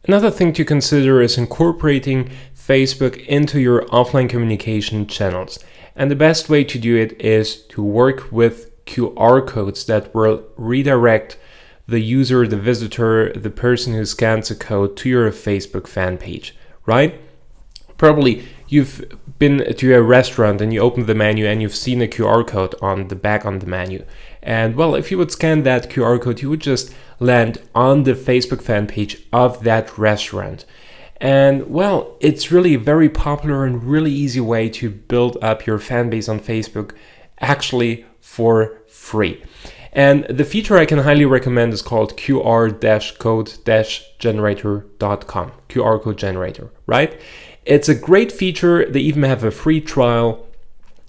Another thing to consider is incorporating Facebook into your offline communication channels. And the best way to do it is to work with QR codes that will redirect the user, the visitor, the person who scans a code to your Facebook fan page, right? Probably you've been to a restaurant and you open the menu and you've seen a QR code on the back on the menu. And well, if you would scan that QR code, you would just land on the Facebook fan page of that restaurant. And well, it's really a very popular and really easy way to build up your fan base on Facebook, actually for free. And the feature I can highly recommend is called QR-code-generator.com, QR code generator, right? It's a great feature. They even have a free trial.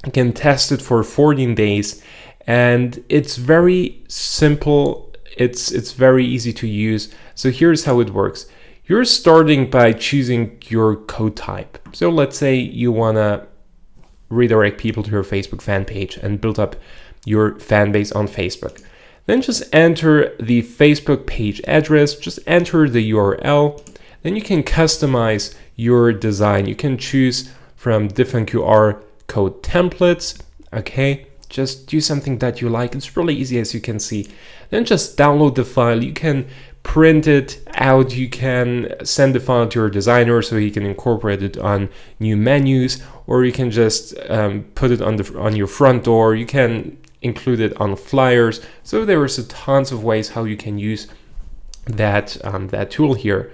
You can test it for 14 days, and it's very simple. It's very easy to use. So here's how it works. You're starting by choosing your code type. So let's say you want to redirect people to your Facebook fan page and build up your fan base on Facebook. Then just enter the Facebook page address, just enter the URL. Then you can customize your design. You can choose from different QR code templates. Okay, just do something that you like. It's really easy, as you can see. Then just download the file. You can print it out. You can send the file to your designer so he can incorporate it on new menus, or you can just put it on your front door. You can include it on flyers. So there is tons of ways how you can use that tool here.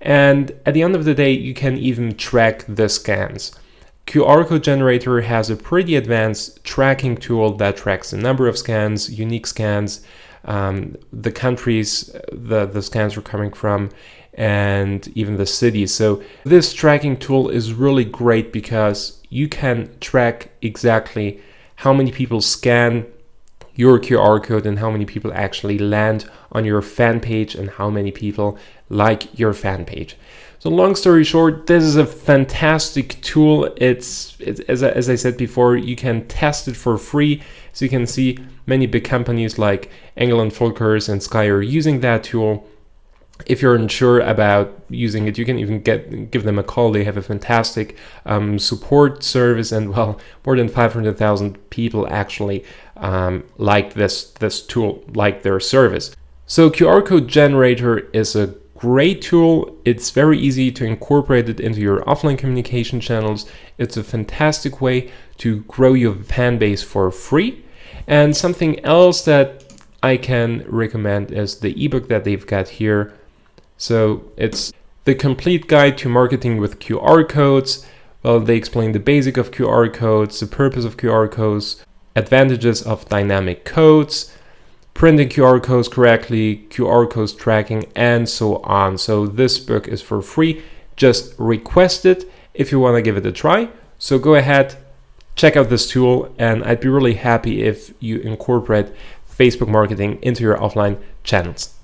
And at the end of the day, you can even track the scans. QR code generator has a pretty advanced tracking tool that tracks the number of scans, unique scans, the countries the scans are coming from, and even the cities. So this tracking tool is really great because you can track exactly how many people scan your QR code and how many people actually land on your fan page and how many people like your fan page. So long story short, this is a fantastic tool. It's as I said before, you can test it for free. So you can see many big companies like Engel & Volkers and Sky are using that tool. If you're unsure about using it, you can even give them a call. They have a fantastic support service, and well, more than 500,000 people actually like this tool, like their service. So QR code generator is a great tool. It's very easy to incorporate it into your offline communication channels. It's a fantastic way to grow your fan base for free. And something else that I can recommend is the ebook that they've got here. So it's the complete guide to marketing with QR codes. Well, they explain the basic of QR codes, the purpose of QR codes, advantages of dynamic codes, printing QR codes correctly, QR codes tracking, and so on. So this book is for free. Just request it if you want to give it a try. So go ahead, check out this tool, and I'd be really happy if you incorporate Facebook marketing into your offline channels.